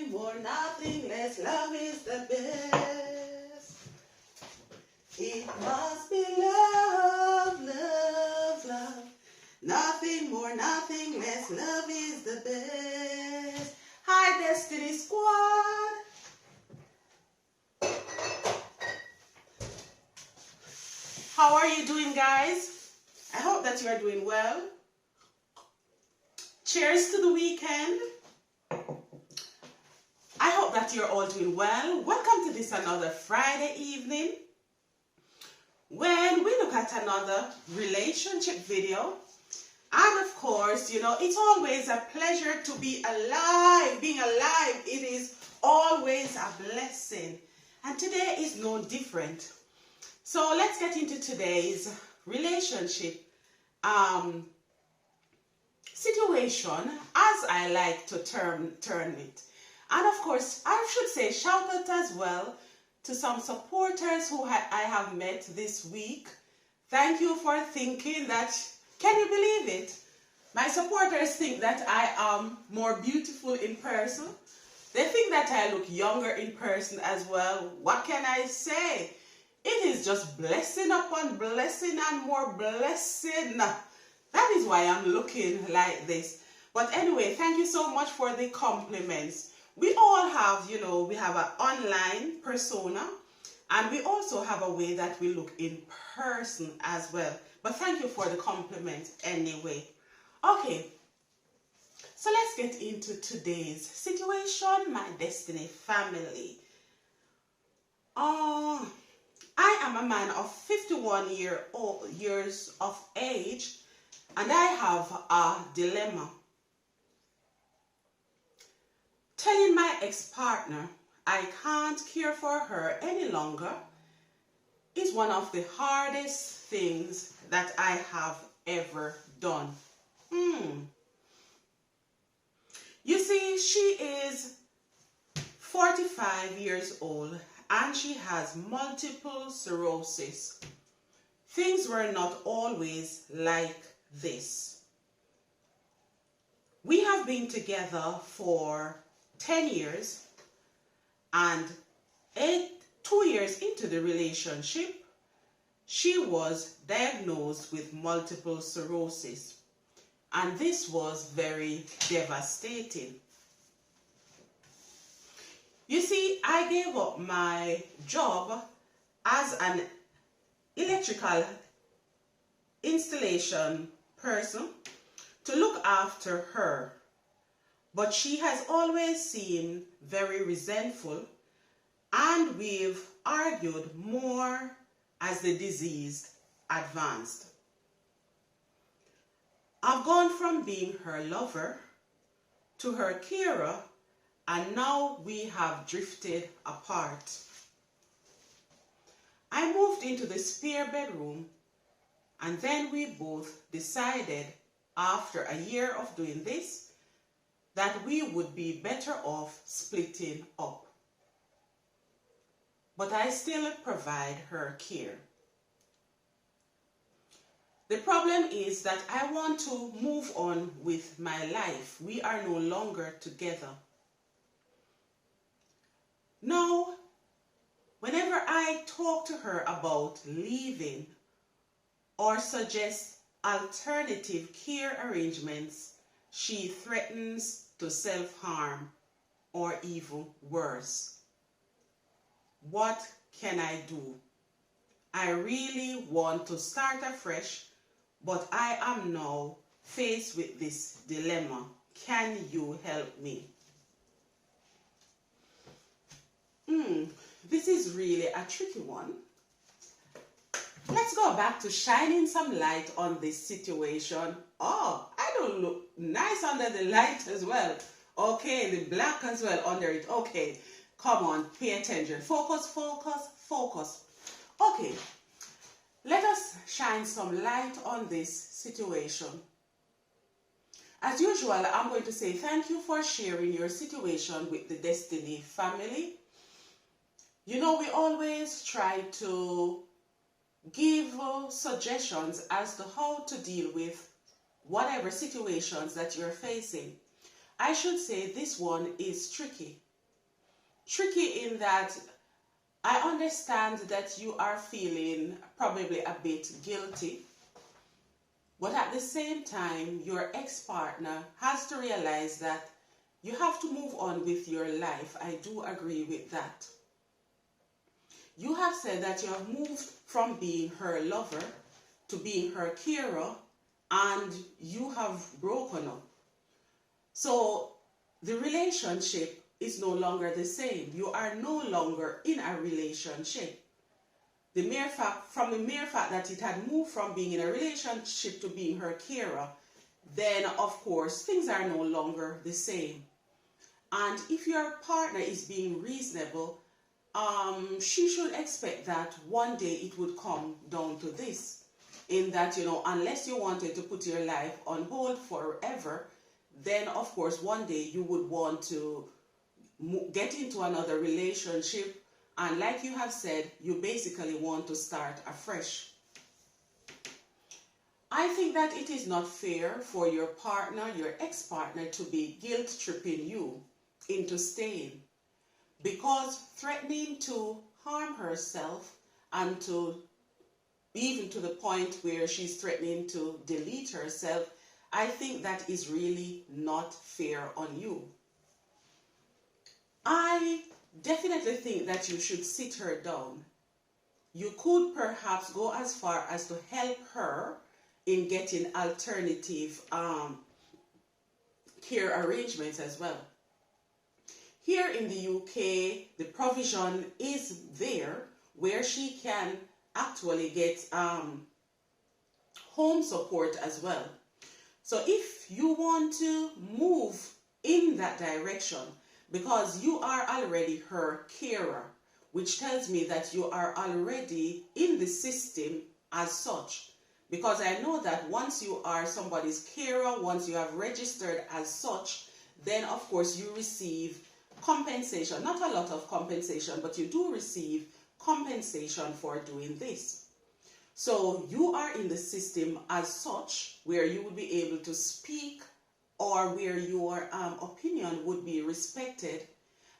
Nothing more, nothing less. Love is the best. It must be love, love, love. Nothing more, nothing less. Love is the best. Hi, Destiny Squad. How are you doing, guys? I hope that you are doing well. Cheers to the weekend. I hope that you're all doing well. Welcome to this another Friday evening when we look at another relationship video. And of course, you know, it's always a pleasure to be alive. Being alive, it is always a blessing. And today is no different. So let's get into today's relationship situation, as I like to term it. And of course, I should say shout out as well to some supporters who I have met this week. Thank you for thinking that, can you believe it? My supporters think that I am more beautiful in person. They think that I look younger in person as well. What can I say? It is just blessing upon blessing and more blessing. That is why I'm looking like this. But anyway, thank you so much for the compliments. We all have, you know, we have an online persona, and we also have a way that we look in person as well. But thank you for the compliment anyway. Okay, so let's get into today's situation, my Destiny family. I am a man of 51 years of age, and I have a dilemma. Telling my ex-partner I can't care for her any longer is one of the hardest things that I have ever done. You see, she is 45 years old and she has multiple sclerosis. Things were not always like this. We have been together for 10 years, and 2 years into the relationship, she was diagnosed with multiple sclerosis, and this was very devastating. You see, I gave up my job as an electrical installation person to look after her. But she has always seemed very resentful, and we've argued more as the disease advanced. I've gone from being her lover to her carer, and now we have drifted apart. I moved into the spare bedroom, and then we both decided, after a year of doing this, that we would be better off splitting up. But I still provide her care. The problem is that I want to move on with my life. We are no longer together. Now, whenever I talk to her about leaving or suggest alternative care arrangements, she threatens to self-harm or even worse. What can I do? I really want to start afresh, but I am now faced with this dilemma. Can you help me? This is really a tricky one. Let's go back to shining some light on this situation. Oh, I don't look nice under the light as well. Okay, the black as well under it. Okay, come on, pay attention. Focus, focus, focus. Okay, let us shine some light on this situation. As usual, I'm going to say thank you for sharing your situation with the Destiny family. You know, we always try to give suggestions as to how to deal with whatever situations that you're facing. I should say this one is tricky. tricky in that I understand that you are feeling probably a bit guilty, but at the same time, your ex-partner has to realize that you have to move on with your life. I do agree with that. You have said that you have moved from being her lover to being her carer, and you have broken up. So the relationship is no longer the same. You are no longer in a relationship. From the mere fact that it had moved from being in a relationship to being her carer, then of course things are no longer the same. And if your partner is being reasonable, she should expect that one day it would come down to this, in that, unless you wanted to put your life on hold forever, then of course one day you would want to get into another relationship, and like you have said, you basically want to start afresh. I think that it is not fair for your partner, your ex-partner, to be guilt-tripping you into staying, because threatening to harm herself, and even to the point where she's threatening to delete herself, I think that is really not fair on you. I definitely think that you should sit her down. You could perhaps go as far as to help her in getting alternative care arrangements as well. Here in the UK, the provision is there where she can actually get home support as well. So if you want to move in that direction, because you are already her carer, which tells me that you are already in the system as such. Because I know that once you are somebody's carer, once you have registered as such, then of course you receive compensation. Not a lot of compensation, but you do receive compensation for doing this. So you are in the system as such, where you would be able to speak, or where your opinion would be respected,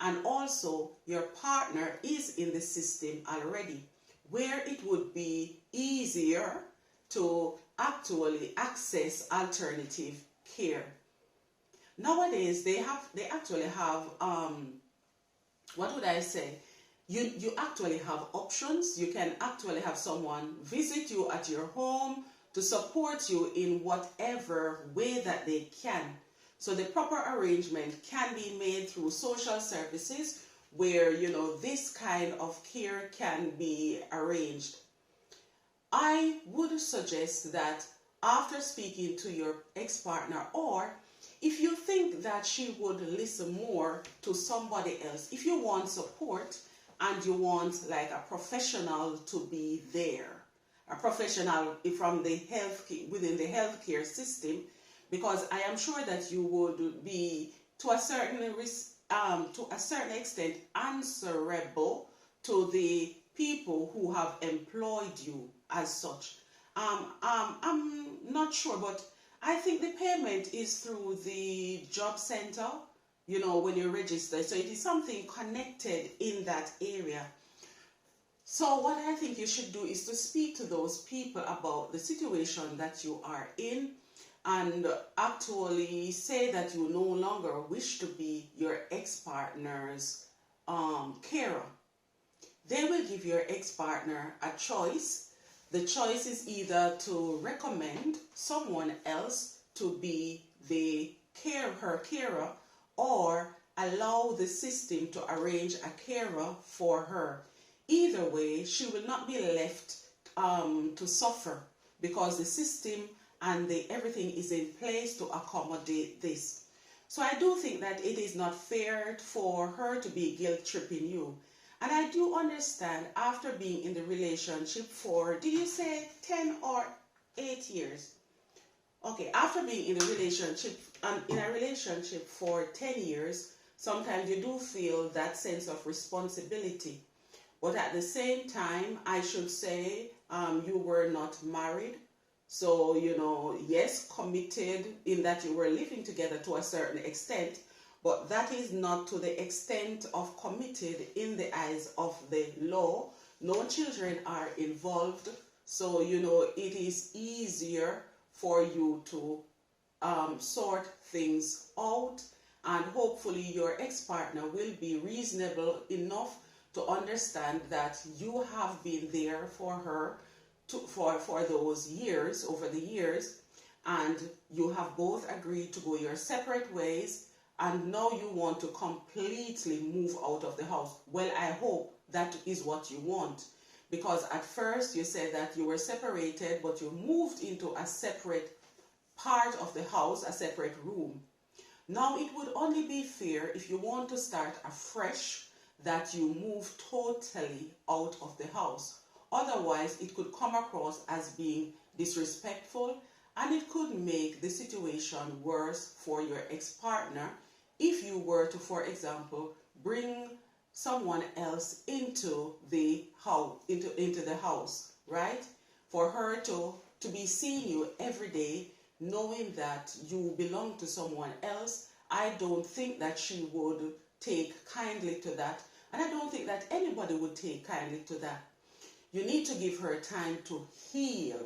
and also your partner is in the system already, where it would be easier to actually access alternative care. Nowadays, they actually have, what would I say? You actually have options. You can actually have someone visit you at your home to support you in whatever way that they can. So the proper arrangement can be made through social services, where, this kind of care can be arranged. I would suggest that after speaking to your ex-partner, or if you think that she would listen more to somebody else, if you want support and you want like a professional to be there, a professional from the within the healthcare system, because I am sure that you would be to a certain extent answerable to the people who have employed you as such. I'm not sure, but I think the payment is through the job center, when you register. So it is something connected in that area. So what I think you should do is to speak to those people about the situation that you are in, and actually say that you no longer wish to be your ex-partner's carer. They will give your ex-partner a choice. The choice is either to recommend someone else to be her carer, or allow the system to arrange a carer for her. Either way, she will not be left to suffer, because the system and everything is in place to accommodate this. So I do think that it is not fair for her to be guilt-tripping you. And I do understand, after being in the relationship for, did you say 10 or 8 years? Okay, after being in a relationship for 10 years, sometimes you do feel that sense of responsibility. But at the same time, I should say, you were not married. So, yes, committed in that you were living together to a certain extent, but that is not to the extent of committed in the eyes of the law. No children are involved, so it is easier for you to sort things out, and hopefully your ex-partner will be reasonable enough to understand that you have been there for her for those years, over the years, and you have both agreed to go your separate ways, and now you want to completely move out of the house. Well, I hope that is what you want, because at first you said that you were separated, but you moved into a separate part of the house, a separate room. Now it would only be fair, if you want to start afresh, that you move totally out of the house. Otherwise, it could come across as being disrespectful, and it could make the situation worse for your ex-partner if you were to, for example, bring someone else into the house, right? For her to be seeing you every day, knowing that you belong to someone else, I don't think that she would take kindly to that, and I don't think that anybody would take kindly to that. You need to give her time to heal,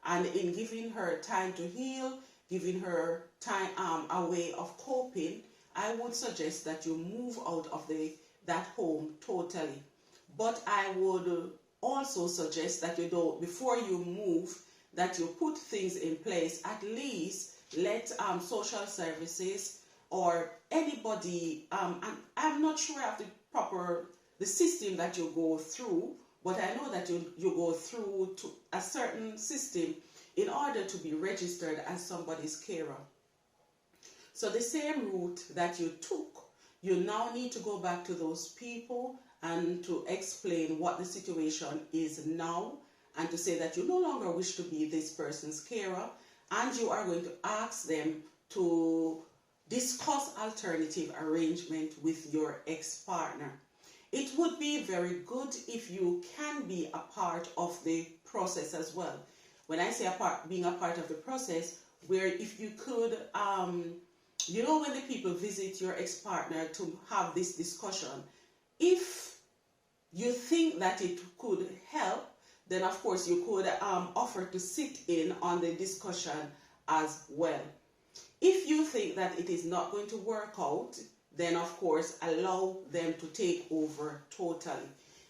and in giving her time to heal, giving her time, a way of coping, I would suggest that you move out of that home totally. But I would also suggest that before you move, that you put things in place. At least let social services or anybody, I'm not sure of the system that you go through, but I know that you go through to a certain system in order to be registered as somebody's carer. So the same route that you took, you now need to go back to those people and to explain what the situation is now, and to say that you no longer wish to be this person's carer, and you are going to ask them to discuss alternative arrangement with your ex-partner. It would be very good if you can be a part of the process as well. When I say being a part of the process, where if you could, when the people visit your ex-partner to have this discussion, if you think that it could help, then of course you could offer to sit in on the discussion as well. If you think that it is not going to work out, then of course allow them to take over totally.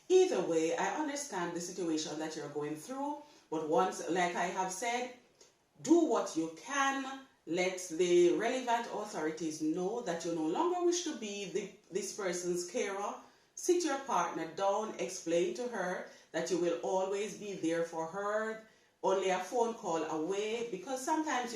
Either way, I understand the situation that you're going through, but once, like I have said, do what you can. Let the relevant authorities know that you no longer wish to be this person's carer. Sit your partner down, explain to her that you will always be there for her, only a phone call away, because sometimes,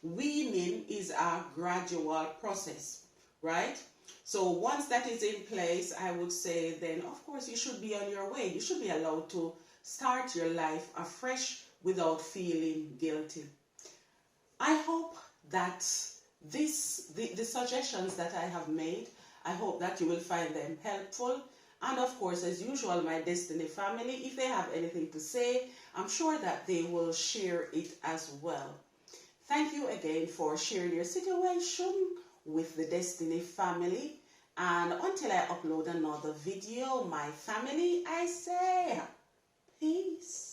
weaning is a gradual process, right? So once that is in place, I would say then, of course, you should be on your way. You should be allowed to start your life afresh without feeling guilty. I hope that the suggestions that I have made, I hope that you will find them helpful. And of course, as usual, my Destiny family, if they have anything to say, I'm sure that they will share it as well. Thank you again for sharing your situation with the Destiny family. And until I upload another video, my family, I say peace.